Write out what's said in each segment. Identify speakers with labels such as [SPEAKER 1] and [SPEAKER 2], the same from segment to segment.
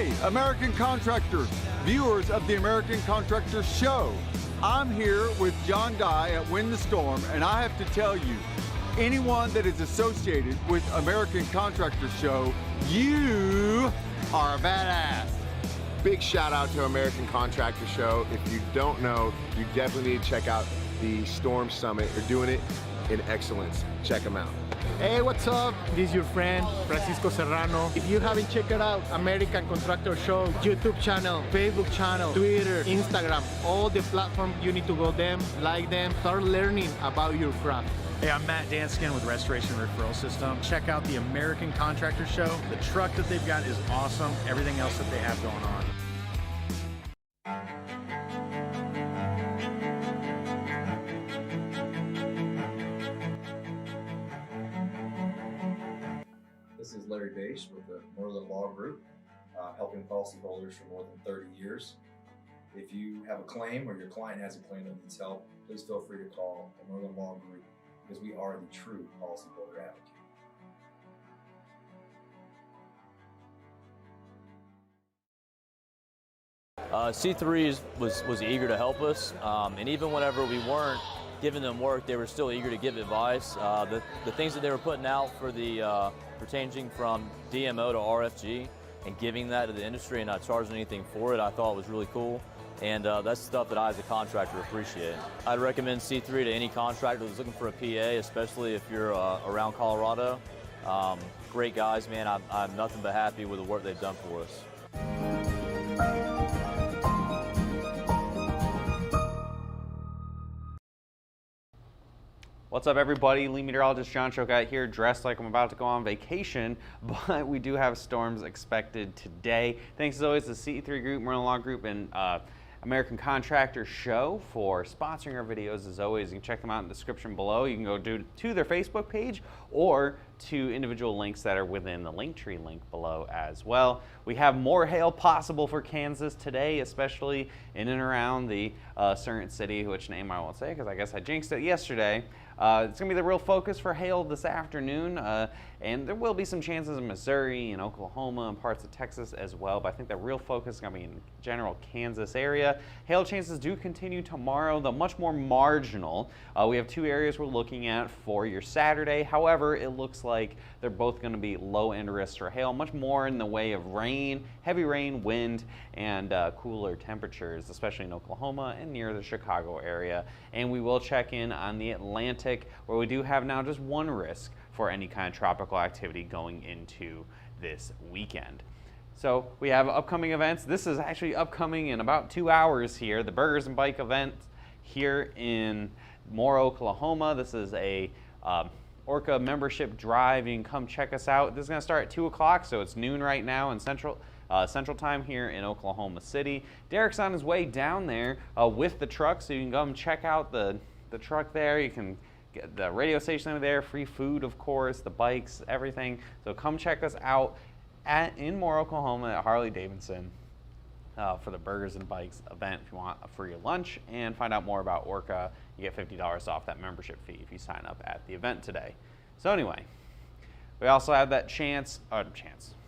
[SPEAKER 1] Hey, American Contractors, viewers of the American Contractor Show. I'm here with John Dye at Win the Storm, and I have to tell you, anyone that is associated with American Contractor Show, you are a badass.
[SPEAKER 2] Big shout out to American Contractor Show. If you don't know, you definitely need to check out the Storm Summit. They're doing it in excellence. Check them out.
[SPEAKER 3] Hey, what's up? This is your friend, Francisco Serrano. If you haven't checked out American Contractor Show, YouTube channel, Facebook channel, Twitter, Instagram, all the platforms, you need to go them, like them, start learning about your craft.
[SPEAKER 4] Hey, I'm Matt Danskin with Restoration Referral System. Check out the American Contractor Show. The truck that they've got is awesome. Everything else that they have going on.
[SPEAKER 5] This is Larry Bache with the Merlin Law Group, helping policyholders for more than 30 years. If you have a claim or your client has a claim that needs help, please feel free to call the Merlin Law Group because we are the true policyholder advocate.
[SPEAKER 6] C3 was eager to help us, and even whenever we weren't giving them work, they were still eager to give advice. The things that they were putting out for the pertaining from DMO to RFG and giving that to the industry and not charging anything for it, I thought was really cool. And that's stuff that I as a contractor appreciate. I'd recommend C3 to any contractor who's looking for a PA, especially if you're around Colorado. Great guys, man. I'm nothing but happy with the work they've done for us.
[SPEAKER 7] What's up, everybody? Lead meteorologist John Choquette here, dressed like I'm about to go on vacation, but we do have storms expected today. Thanks as always to C3 Group, Merlin Law Group, and American Contractor Show for sponsoring our videos. As always, you can check them out in the description below. You can go to their Facebook page or to individual links that are within the Linktree link below as well. We have more hail possible for Kansas today, especially in and around the certain city, which name I won't say because I guess I jinxed it yesterday. It's going to be the real focus for hail this afternoon, and there will be some chances in Missouri and Oklahoma and parts of Texas as well, but I think the real focus is going to be in general Kansas area. Hail chances do continue tomorrow, though much more marginal. We have two areas we're looking at for your Saturday. However, it looks like they're both going to be low-end risks for hail, much more in the way of rain, heavy rain, wind, and cooler temperatures, especially in Oklahoma and near the Chicago area. And we will check in on the Atlantic, where we do have now just one risk for any kind of tropical activity going into this weekend. So we have upcoming events. This is actually upcoming in about 2 hours here, the Burgers and Bike event here in Moore, Oklahoma. This is a Orca membership drive. You can come check us out. This is going to start at 2 o'clock, so it's noon right now in Central Time here in Oklahoma City. Derek's on his way down there with the truck, so you can come check out the truck there. You can get the radio station over there, free food, of course, the bikes, everything. So come check us out in Moore, Oklahoma at Harley-Davidson for the Burgers and Bikes event if you want a free lunch, and find out more about Orca. You get $50 off that membership fee if you sign up at the event today. So anyway, we also have that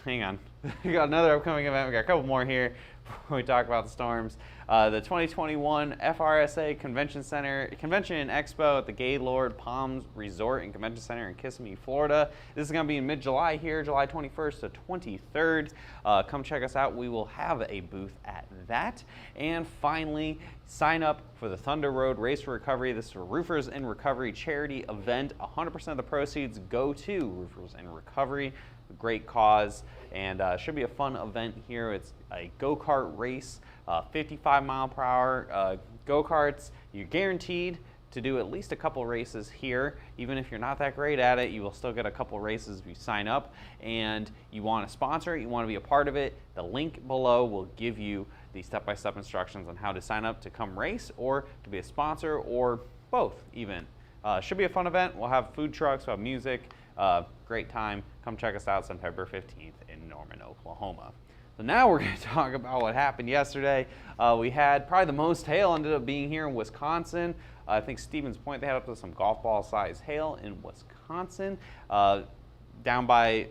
[SPEAKER 7] hang on. We got another upcoming event. We got a couple more here before we talk about the storms. The 2021 FRSA Convention and Expo at the Gaylord Palms Resort and Convention Center in Kissimmee, Florida. This is going to be in mid-July here, July 21st to 23rd. Come check us out. We will have a booth at that. And finally, sign up for the Thunder Road Race for Recovery. This is a Roofers in Recovery charity event. 100% of the proceeds go to Roofers in Recovery. Great cause, and should be a fun event here. It's a go-kart race, 55-mile-per-hour go-karts. You're guaranteed to do at least a couple races here. Even if you're not that great at it, you will still get a couple races if you sign up. And you want to sponsor it, you want to be a part of it, the link below will give you the step-by-step instructions on how to sign up to come race or to be a sponsor, or both even. Should be a fun event. We'll have food trucks, we'll have music. Great time. Come check us out September 15th in Norman, Oklahoma. So now we're going to talk about what happened yesterday. We had probably the most hail ended up being here in Wisconsin. I think Stevens Point, they had up to some golf ball size hail in Wisconsin. down by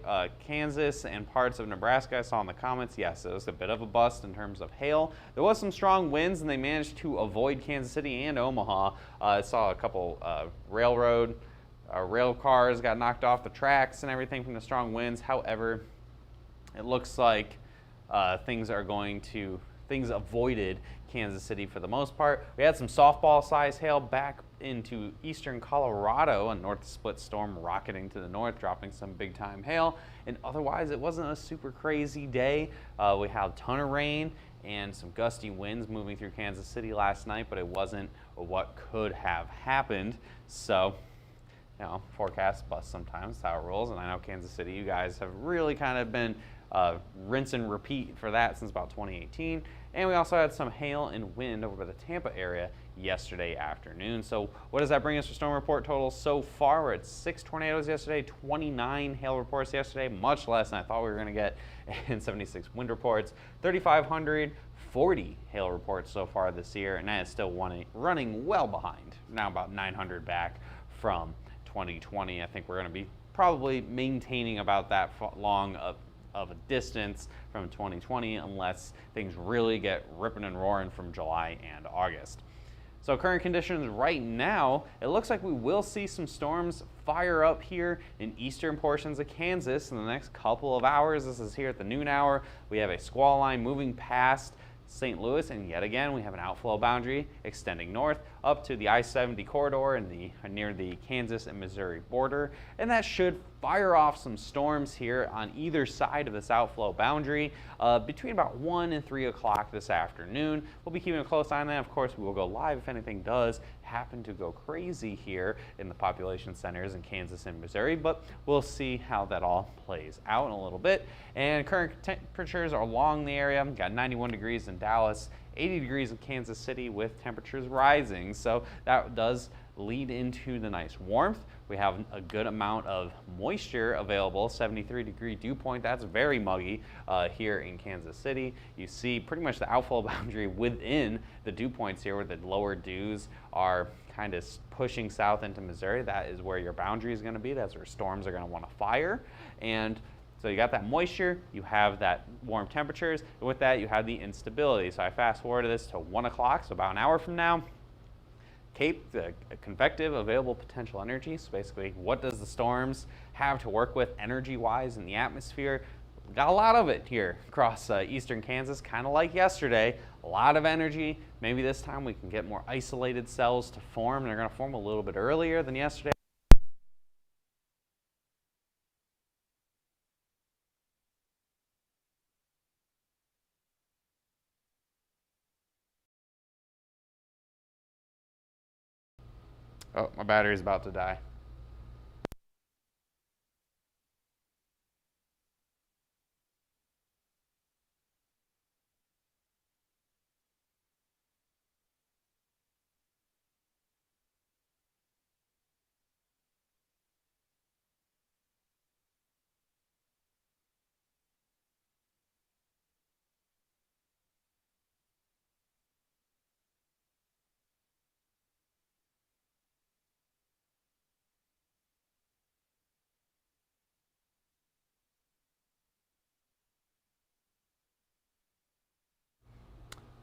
[SPEAKER 7] Kansas and parts of Nebraska, I saw in the comments, yes, it was a bit of a bust in terms of hail. There was some strong winds, and they managed to avoid Kansas City and Omaha. I saw a couple rail cars got knocked off the tracks and everything from the strong winds. However, it looks like things avoided Kansas City for the most part. We had some softball size hail back into eastern Colorado, a north split storm rocketing to the north, dropping some big time hail. And otherwise, it wasn't a super crazy day. We had a ton of rain and some gusty winds moving through Kansas City last night, but it wasn't what could have happened. So, you know, forecast bust sometimes, that's how it rolls. And I know Kansas City, you guys have really kind of been rinse and repeat for that since about 2018. And we also had some hail and wind over the Tampa area yesterday afternoon. So what does that bring us for storm report totals so far? We're at 6 tornadoes yesterday, 29 hail reports yesterday, much less than I thought we were going to get, and 76 wind reports, 3,540 hail reports so far this year, and that is still running well behind, now about 900 back from 2020. I think we're going to be probably maintaining about that long of a distance from 2020 unless things really get ripping and roaring from July and August. So current conditions right now, it looks like we will see some storms fire up here in eastern portions of Kansas in the next couple of hours. This is here at the noon hour. We have a squall line moving past St. Louis, and yet again we have an outflow boundary extending north up to the I-70 corridor near the Kansas and Missouri border, and that should fire off some storms here on either side of this outflow boundary between about 1 and 3 o'clock this afternoon. We'll be keeping a close eye on that. Of course, we will go live if anything does happen to go crazy here in the population centers in Kansas and Missouri, but we'll see how that all plays out in a little bit. And current temperatures are along the area. We've got 91 degrees in Dallas, 80 degrees in Kansas City with temperatures rising, so that does lead into the nice warmth. We have a good amount of moisture available, 73-degree dew point. That's very muggy here in Kansas City. You see pretty much the outflow boundary within the dew points here, where the lower dews are kind of pushing south into Missouri. That is where your boundary is going to be. That's where storms are going to want to fire. And so you got that moisture, you have that warm temperatures, and with that you have the instability. So I fast forward this to 1 o'clock, so about an hour from now. CAPE, the convective available potential energy. So basically, what does the storms have to work with energy-wise in the atmosphere? We got a lot of it here across eastern Kansas, kind of like yesterday. A lot of energy. Maybe this time we can get more isolated cells to form. They're going to form a little bit earlier than yesterday. Oh, my battery's about to die.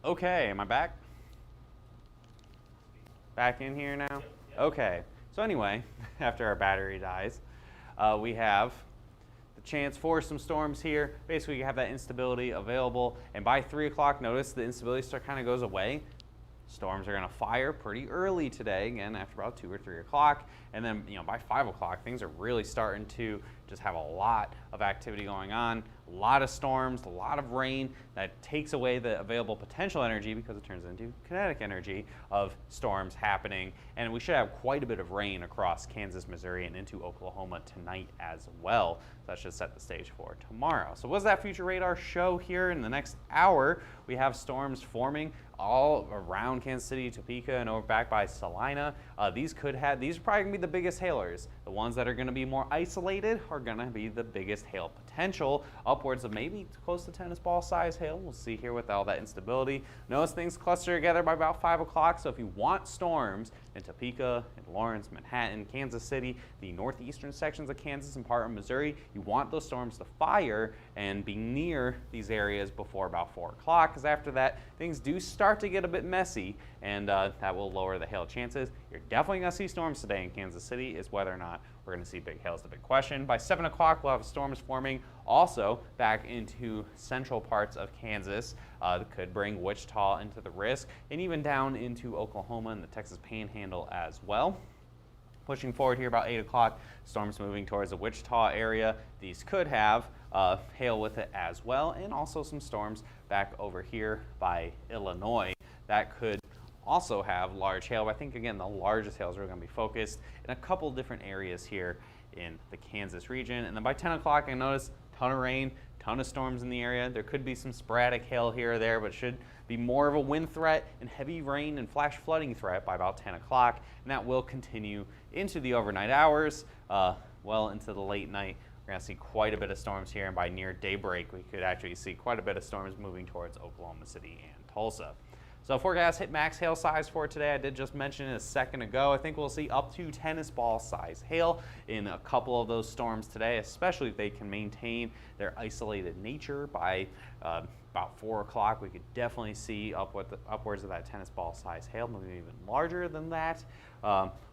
[SPEAKER 7] Okay, am I back? Back in here now? Okay, so anyway, after our battery dies, we have the chance for some storms here. Basically, you have that instability available, and by 3 o'clock, notice the instability kind of goes away. Storms are going to fire pretty early today, again, after about 2 or 3 o'clock. And then, by 5 o'clock, things are really starting to just have a lot of activity going on. A lot of storms, a lot of rain that takes away the available potential energy because it turns into kinetic energy of storms happening. And we should have quite a bit of rain across Kansas, Missouri, and into Oklahoma tonight as well. So that should set the stage for tomorrow. So what does that future radar show here in the next hour? We have storms forming all around Kansas City, Topeka, and over back by Salina. These are probably going to be the biggest hailers. The ones that are going to be more isolated are going to be the biggest hail potential, upwards of maybe close to tennis ball size hail. We'll see here with all that instability. Notice things cluster together by about 5 o'clock, so if you want storms in Topeka, in Lawrence, Manhattan, Kansas City, the northeastern sections of Kansas and part of Missouri. You want those storms to fire and be near these areas before about 4 o'clock, because after that, things do start to get a bit messy, and that will lower the hail chances. You're definitely going to see storms today in Kansas City. Is whether or not we're going to see big hail is the big question. By 7 o'clock, we'll have storms forming also back into central parts of Kansas. That could bring Wichita into the risk, and even down into Oklahoma and the Texas Panhandle as well. Pushing forward here about 8 o'clock, storms moving towards the Wichita area. These could have hail with it as well, and also some storms back over here by Illinois that could also have large hail. But I think, again, the largest hails are going to be focused in a couple different areas here in the Kansas region. And then by 10 o'clock, I noticed a ton of rain, ton of storms in the area. There could be some sporadic hail here or there, but should be more of a wind threat and heavy rain and flash flooding threat by about 10 o'clock. And that will continue into the overnight hours, well into the late night. We're going to see quite a bit of storms here, and by near daybreak, we could actually see quite a bit of storms moving towards Oklahoma City and Tulsa. So forecast hit max hail size for today. I did just mention it a second ago. I think we'll see up to tennis ball size hail in a couple of those storms today, especially if they can maintain their isolated nature. By about 4 o'clock, we could definitely see upwards of that tennis ball size hail, maybe even larger than that.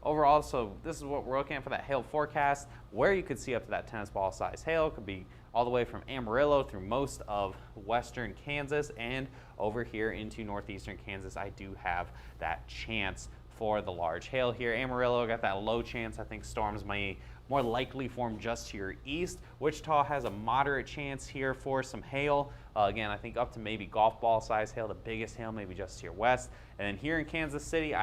[SPEAKER 7] Overall, so this is what we're looking at for that hail forecast. Where you could see up to that tennis ball size hail could be all the way from Amarillo through most of western Kansas and over here into northeastern Kansas. I do have that chance for the large hail here. Amarillo got that low chance. I think storms may more likely form just to your east. Wichita has a moderate chance here for some hail. Again, I think up to maybe golf ball size hail. The biggest hail maybe just to your west. And then here in Kansas City,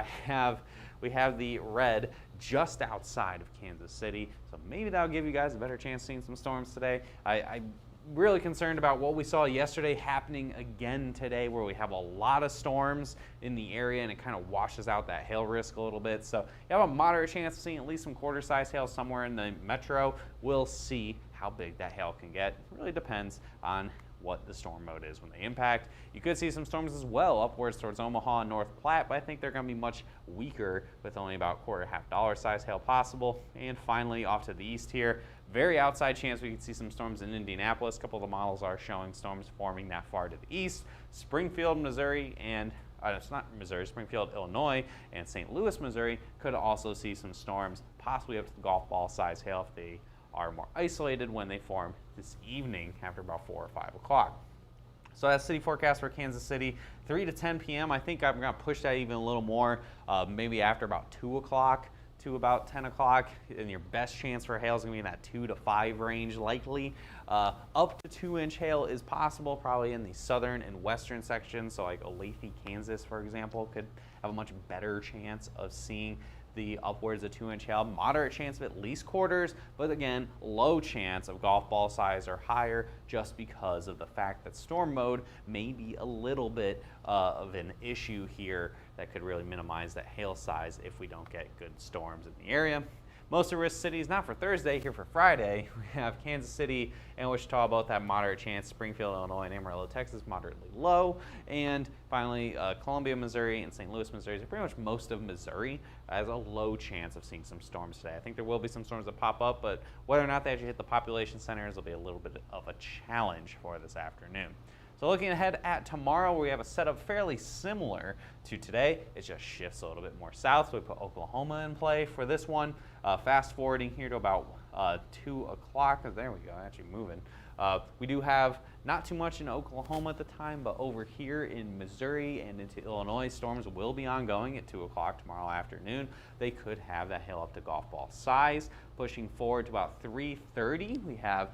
[SPEAKER 7] we have the red just outside of Kansas City. So maybe that'll give you guys a better chance seeing some storms today. I'm really concerned about what we saw yesterday happening again today, where we have a lot of storms in the area and it kind of washes out that hail risk a little bit. So you have a moderate chance of seeing at least some quarter-size hail somewhere in the metro. We'll see how big that hail can get. It really depends on what the storm mode is when they impact. You could see some storms as well upwards towards Omaha and North Platte, but I think they're going to be much weaker with only about $0.25 size hail possible. And finally, off to the east here, very outside chance we could see some storms in Indianapolis. A couple of the models are showing storms forming that far to the east. Springfield, Missouri, and it's not Missouri, Springfield, Illinois, and St. Louis, Missouri could also see some storms, possibly up to the golf ball size hail if they are more isolated when they form this evening after about 4 or 5 o'clock. So that's city forecast for Kansas City, 3 to 10 p.m. I think I'm going to push that even a little more, maybe after about 2 o'clock to about 10 o'clock. And your best chance for hail is going to be in that 2 to 5 range likely. Up to 2-inch hail is possible, probably in the southern and western sections. So like Olathe, Kansas, for example, could have a much better chance of seeing the upwards of 2-inch hail. Moderate chance of at least quarters, but again, low chance of golf ball size or higher, just because of the fact that storm mode may be a little bit of an issue here that could really minimize that hail size if we don't get good storms in the area. Most of risk cities, not for Thursday, here for Friday, we have Kansas City and Wichita both have moderate chance, Springfield, Illinois, and Amarillo, Texas, moderately low. And finally, Columbia, Missouri, and St. Louis, Missouri, so pretty much most of Missouri has a low chance of seeing some storms today. I think there will be some storms that pop up, but whether or not they actually hit the population centers will be a little bit of a challenge for this afternoon. So looking ahead at tomorrow, we have a setup fairly similar to today. It just shifts a little bit more south. So we put Oklahoma in play for this one. Fast forwarding here to about 2 o'clock. There we go, actually moving. We do have not too much in Oklahoma at the time, but over here in Missouri and into Illinois, storms will be ongoing at 2 o'clock tomorrow afternoon. They could have that hail up to golf ball size. Pushing forward to about 3:30, we have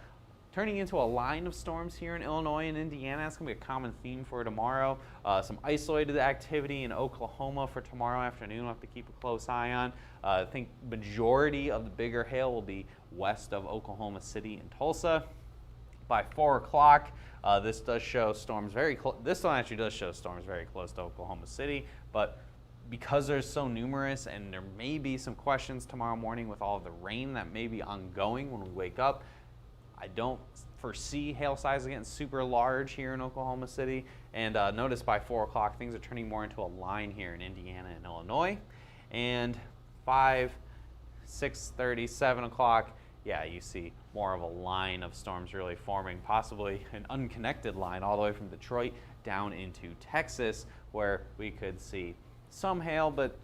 [SPEAKER 7] turning into a line of storms here in Illinois and Indiana. That's going to be a common theme for tomorrow. Some isolated activity in Oklahoma for tomorrow afternoon. We'll have to keep a close eye on. I think majority of the bigger hail will be west of Oklahoma City and Tulsa. By 4 o'clock, this does show storms very close. This one actually does show storms very close to Oklahoma City, but because they're so numerous and there may be some questions tomorrow morning with all of the rain that may be ongoing when we wake up, I don't foresee hail size getting super large here in Oklahoma City. And notice by 4 o'clock, things are turning more into a line here in Indiana and Illinois. And 5, 6:30, 7 o'clock, yeah, you see more of a line of storms really forming, possibly an unconnected line all the way from Detroit down into Texas, where we could see some hail, but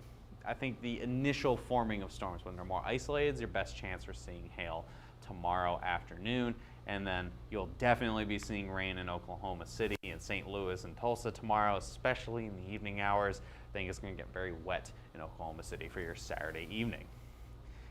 [SPEAKER 7] I think the initial forming of storms, when they're more isolated, is your best chance for seeing hail tomorrow afternoon. And then you'll definitely be seeing rain in Oklahoma City and St. Louis and Tulsa tomorrow, especially in the evening hours. I think it's going to get very wet in Oklahoma City for your Saturday evening.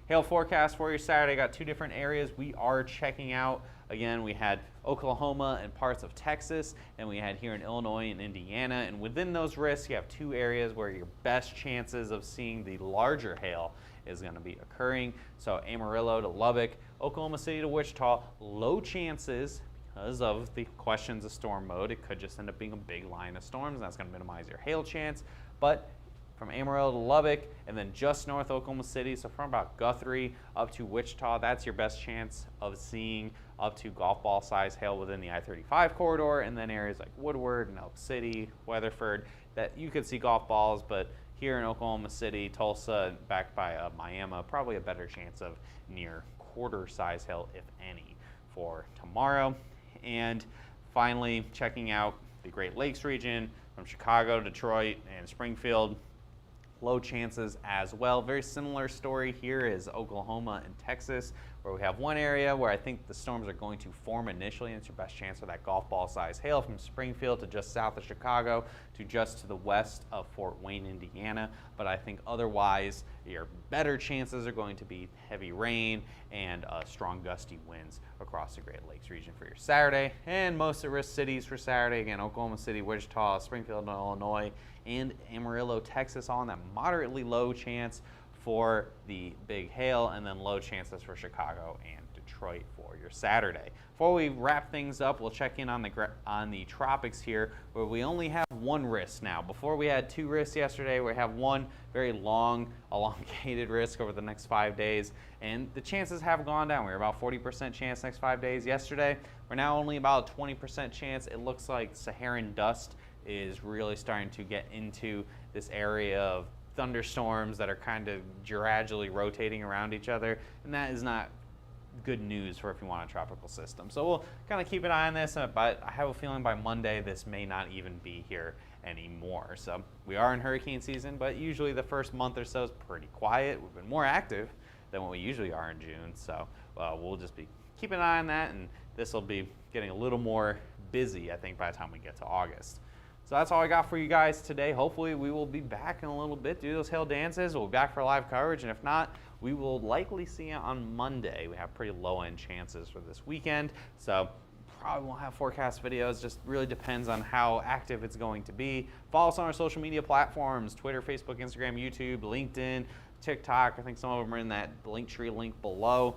[SPEAKER 7] Hail forecast for your Saturday, got 2 different areas we are checking out. Again, we had Oklahoma and parts of Texas, and we had here in Illinois and Indiana. And within those risks, you have 2 areas where your best chances of seeing the larger hail is going to be occurring. So Amarillo to Lubbock, Oklahoma City to Wichita, low chances because of the questions of storm mode. It could just end up being a big line of storms, and that's going to minimize your hail chance. But from Amarillo to Lubbock, and then just north Oklahoma City, so from about Guthrie up to Wichita, that's your best chance of seeing up to golf ball size hail within the I-35 corridor, and then areas like Woodward and Elk City, Weatherford, that you could see golf balls, but here in Oklahoma City, Tulsa, backed by Miami, probably a better chance of near quarter size hail, if any, for tomorrow. And finally, checking out the Great Lakes region from Chicago, Detroit, and Springfield. Low chances as well. Very similar story here is Oklahoma and Texas, where we have one area where I think the storms are going to form initially, and it's your best chance for that golf ball size hail from Springfield to just south of Chicago to just to the west of Fort Wayne, Indiana. But I think otherwise your better chances are going to be heavy rain and strong gusty winds across the Great Lakes region for your Saturday. And most at-risk cities for Saturday, again, Oklahoma City, Wichita, Springfield, Illinois, and Amarillo, Texas, all in that moderately low chance for the big hail, and then low chances for Chicago and Detroit for your Saturday. Before we wrap things up, we'll check in on the tropics here, where we only have 1 risk now. Before we had 2 risks yesterday, we have 1 very long, elongated risk over the next 5 days, and the chances have gone down. We were about 40% chance next 5 days yesterday. We're now only about a 20% chance. It looks like Saharan dust is really starting to get into this area of thunderstorms that are kind of gradually rotating around each other, and that is not good news for if you want a tropical system. So we'll kind of keep an eye on this, but I have a feeling by Monday this may not even be here anymore. So we are in hurricane season, but usually the first month or so is pretty quiet. We've been more active than what we usually are in June, so we'll just be keeping an eye on that, and this will be getting a little more busy, I think, by the time we get to August. So that's all I got for you guys today. Hopefully we will be back in a little bit, do those hail dances. We'll be back for live coverage, and if not, we will likely see it on Monday. We have pretty low-end chances for this weekend, so probably won't have forecast videos. Just really depends on how active it's going to be. Follow us on our social media platforms, Twitter, Facebook, Instagram, YouTube, LinkedIn, TikTok. I think some of them are in that Linktree link below.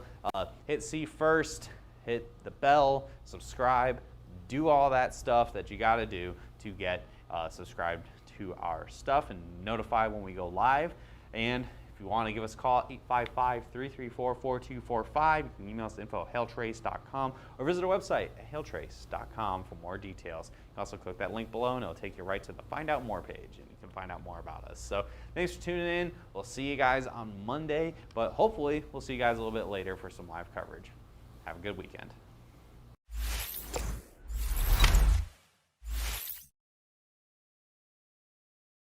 [SPEAKER 7] Hit see first, hit the bell, subscribe, do all that stuff that you got to do to get subscribed to our stuff and notified when we go live. And if you want to give us a call, 855-334-4245. You can email us at info@hailtrace.com or visit our website at hailtrace.com for more details. You can also click that link below and it'll take you right to the Find Out More page, and you can find out more about us. So thanks for tuning in. We'll see you guys on Monday, but hopefully we'll see you guys a little bit later for some live coverage. Have a good weekend.